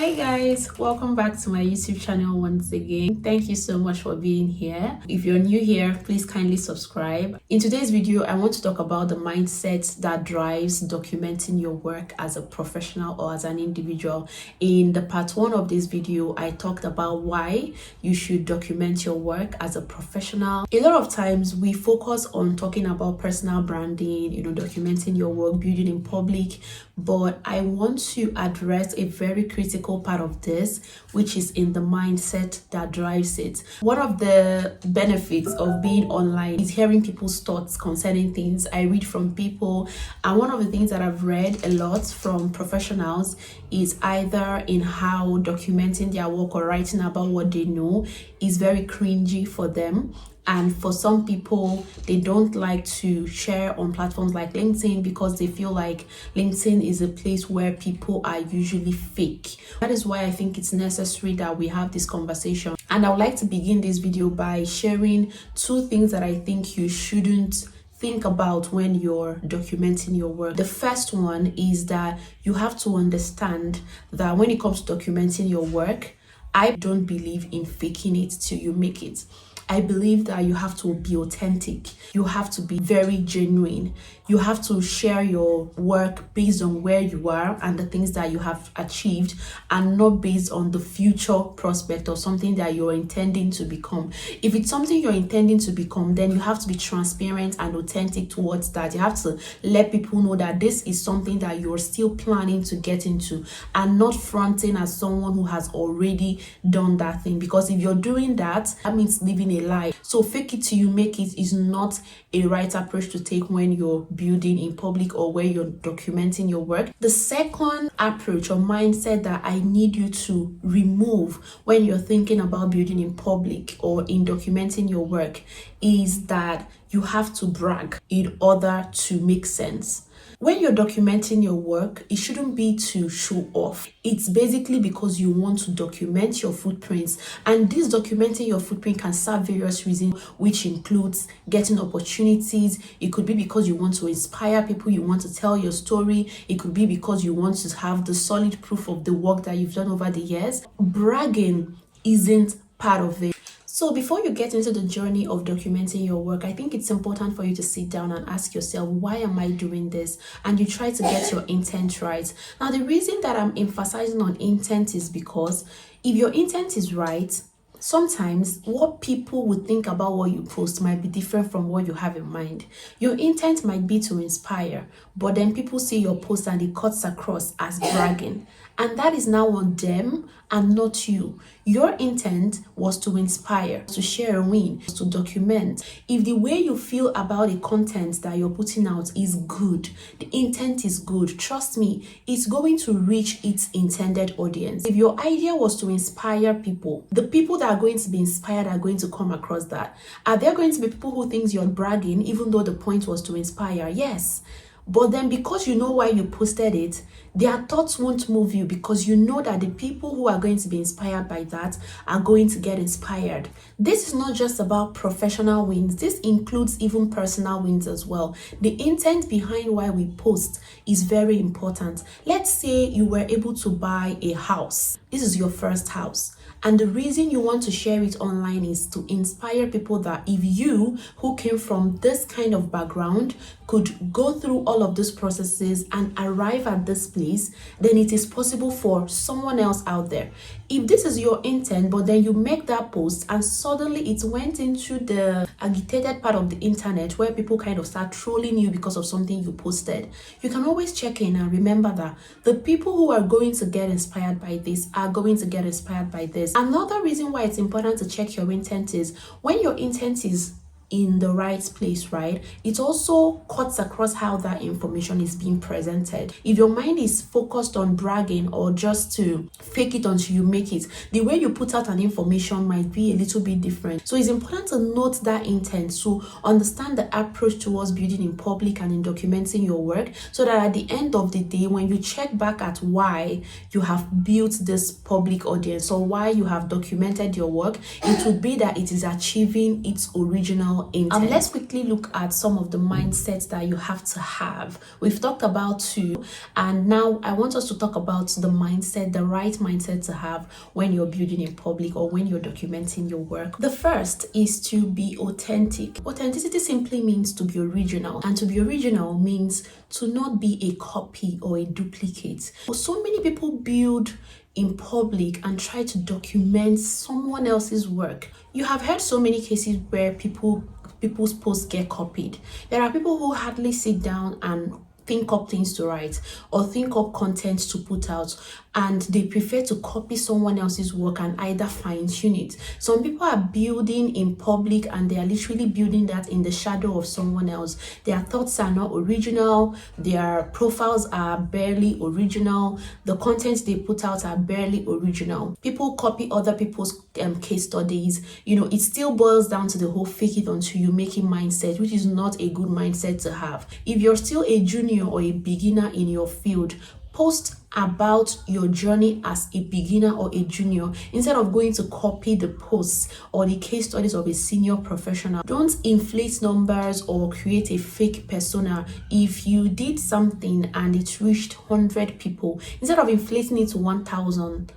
Hi guys, welcome back to my YouTube channel once again. Thank you so much for being here. If you're new here, please kindly subscribe. In today's video, I want to talk about the mindset that drives documenting your work as a professional or as an individual. In the part 1 of this video, I talked about why you should document your work as a professional. A lot of times we focus on talking about personal branding, documenting your work, building in public, but I want to address a very critical part of this, which is in the mindset that drives it. One of the benefits of being online is hearing people's thoughts concerning things. I read from people, and one of the things that I've read a lot from professionals is either in how documenting their work or writing about what they know is very cringy for them. And for some people, they don't like to share on platforms like LinkedIn because they feel like LinkedIn is a place where people are usually fake. That is why I think it's necessary that we have this conversation. And I would like to begin this video by sharing 2 things that I think you shouldn't think about when you're documenting your work. The first one is that you have to understand that when it comes to documenting your work, I don't believe in faking it till you make it. I believe that you have to be authentic. You have to be very genuine. You have to share your work based on where you are and the things that you have achieved, and not based on the future prospect or something that you're intending to become. If it's something you're intending to become, then you have to be transparent and authentic towards that. You have to let people know that this is something that you're still planning to get into, and not fronting as someone who has already done that thing. Because if you're doing that, that means living a lie. So fake it till you make it is not a right approach to take when you're building in public or where you're documenting your work. The second approach or mindset that I need you to remove when you're thinking about building in public or in documenting your work is that you have to brag in order to make sense. When you're documenting your work, it shouldn't be to show off. It's basically because you want to document your footprints. And this documenting your footprint can serve various reasons, which includes getting opportunities. It could be because you want to inspire people, you want to tell your story. It could be because you want to have the solid proof of the work that you've done over the years. Bragging isn't part of it. So before you get into the journey of documenting your work, I think it's important for you to sit down and ask yourself, why am I doing this? And you try to get your intent right. Now, the reason that I'm emphasizing on intent is because if your intent is right, sometimes what people would think about what you post might be different from what you have in mind. Your intent might be to inspire, but then people see your post and it cuts across as bragging. And that is now on them and not you. Your intent was to inspire, to share a win, to document. If the way you feel about the content that you're putting out is good, the intent is good, trust me, it's going to reach its intended audience. If your idea was to inspire people, the people that are going to be inspired are going to come across that. Are there going to be people who think you're bragging even though the point was to inspire? Yes. But then because you know why you posted it, their thoughts won't move you because you know that the people who are going to be inspired by that are going to get inspired. This is not just about professional wins. This includes even personal wins as well. The intent behind why we post is very important. Let's say you were able to buy a house. This is your first house. And the reason you want to share it online is to inspire people that if you, who came from this kind of background, could go through all of these processes and arrive at this place, then it is possible for someone else out there. If this is your intent, but then you make that post and suddenly it went into the agitated part of the internet where people kind of start trolling you because of something you posted, you can always check in and remember that the people who are going to get inspired by this are going to get inspired by this. Another reason why it's important to check your intent is when your intent is in the right place, right? It also cuts across how that information is being presented. If your mind is focused on bragging or just to fake it until you make it, the way you put out an information might be a little bit different. So it's important to note that intent, to understand the approach towards building in public and in documenting your work, so that at the end of the day, when you check back at why you have built this public audience or why you have documented your work, it would be that it is achieving its original original intent. Let's quickly look at some of the mindsets that you have to have. We've talked about 2, and now I want us to talk about the mindset, the right mindset to have when you're building in public or when you're documenting your work. The first is to be authentic. Authenticity simply means to be original, and to be original means to not be a copy or a duplicate. So many people build in public and try to document someone else's work. You have heard so many cases where people's posts get copied. There are people who hardly sit down and think up things to write or think up content to put out, and they prefer to copy someone else's work and either fine-tune it. Some people are building in public and they are literally building that in the shadow of someone else. Their thoughts are not original, their profiles are barely original, the content they put out are barely original. People copy other people's case studies. It still boils down to the whole fake it until you make it mindset, which is not a good mindset to have. If you're still a junior or a beginner in your field, post about your journey as a beginner or a junior instead of going to copy the posts or the case studies of a senior professional. Don't inflate numbers or create a fake persona. If you did something and it reached 100 people, instead of inflating it to 1,000,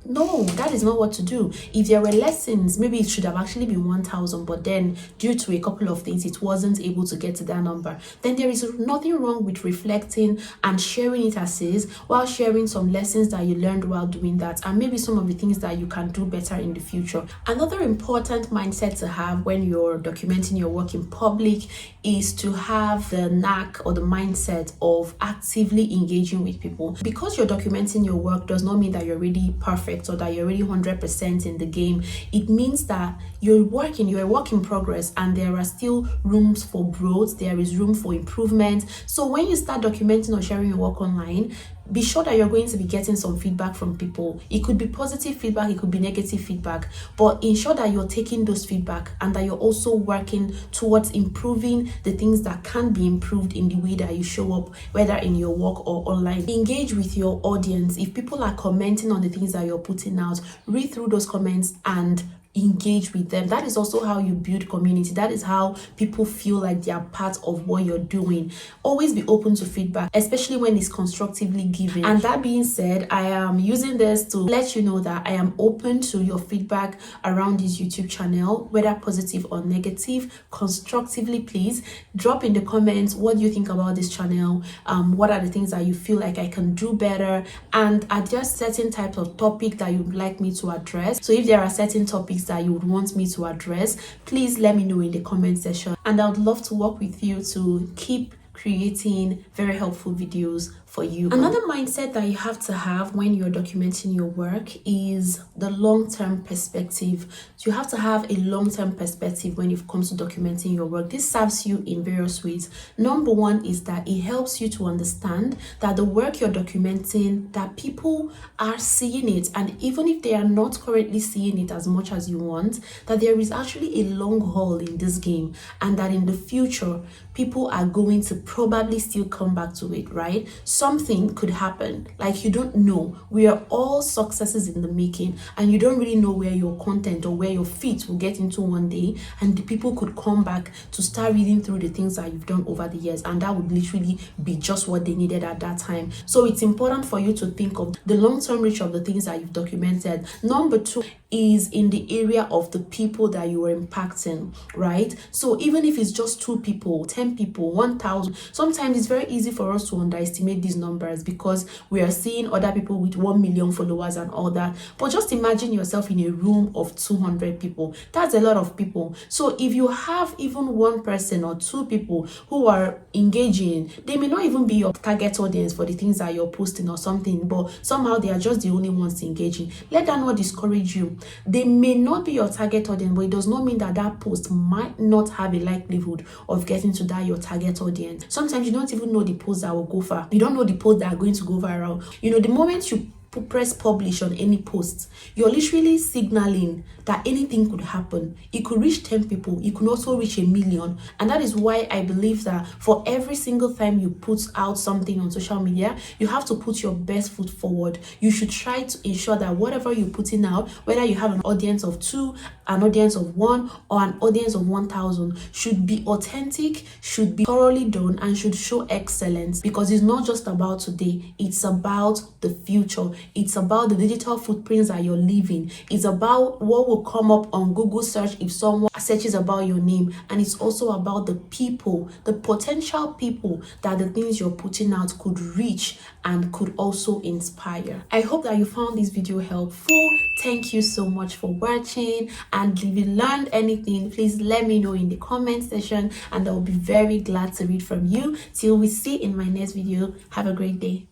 no, that is not what to do. If there were lessons, maybe it should have actually been 1,000, but then due to a couple of things, it wasn't able to get to that number. Then there is nothing wrong with reflecting and sharing it as is, while sharing some lessons that you learned while doing that, and maybe some of the things that you can do better in the future. Another important mindset to have when you're documenting your work in public is to have the knack or the mindset of actively engaging with people. Because you're documenting your work does not mean that you're already perfect or that you're already 100% in the game. It means that you're a work in progress, and there are still rooms for growth, there is room for improvement. So when you start documenting or sharing your work online, be sure that you're going to be getting some feedback from people. It could be positive feedback, it could be negative feedback, but ensure that you're taking those feedback and that you're also working towards improving the things that can be improved in the way that you show up, whether in your work or online. Engage with your audience. If people are commenting on the things that you're putting out, read through those comments and engage with them. That is also how you build community. That is how people feel like they are part of what you're doing. Always be open to feedback, especially when it's constructively given. And that being said, I am using this to let you know that I am open to your feedback around this YouTube channel, whether positive or negative. Constructively, please drop in the comments what you think about this channel. What are the things that you feel like I can do better, and are there certain types of topic that you'd like me to address? So if there are certain topics that you would want me to address, please let me know in the comment section, and I would love to work with you to keep creating very helpful videos for you. Another mindset that you have to have when you're documenting your work is the long-term perspective. You have to have a long-term perspective when it comes to documenting your work. This serves you in various ways. Number one is that it helps you to understand that the work you're documenting, that people are seeing it, and even if they are not currently seeing it as much as you want, that there is actually a long haul in this game, and that in the future people are going to probably still come back to it, right? Something could happen, like you don't know. We are all successes in the making, and you don't really know where your content or where your feet will get into one day, and the people could come back to start reading through the things that you've done over the years, and that would literally be just what they needed at that time. So it's important for you to think of the long-term reach of the things that you've documented. Number two is in the area of the people that you are impacting, right? So even if it's just 2 people, 10 people, 1,000, sometimes it's very easy for us to underestimate these numbers because we are seeing other people with 1 million followers and all that. But just imagine yourself in a room of 200 people. That's a lot of people. So if you have even 1 person or 2 people who are engaging, they may not even be your target audience for the things that you're posting or something, but somehow they are just the only ones engaging. Let that not discourage you. They may not be your target audience, but it does not mean that that post might not have a likelihood of getting to that your target audience. Sometimes you don't even know the posts that will go far. You don't know the posts that are going to go viral. The moment you press publish on any post, you're literally signaling that anything could happen. It could reach 10 people, it could also reach 1,000,000. And that is why I believe that for every single time you put out something on social media, you have to put your best foot forward. You should try to ensure that whatever you're putting out, whether you have an audience of 2, an audience of 1, or an audience of 1,000, should be authentic, should be thoroughly done, and should show excellence, because it's not just about today, it's about the future. It's about the digital footprints that you're leaving. It's about what will come up on Google search if someone searches about your name. And it's also about the people, the potential people that the things you're putting out could reach and could also inspire. I hope that you found this video helpful. Thank you so much for watching, and if you learned anything, please let me know in the comment section, and I will be very glad to read from you. Till we see in my next video, have a great day.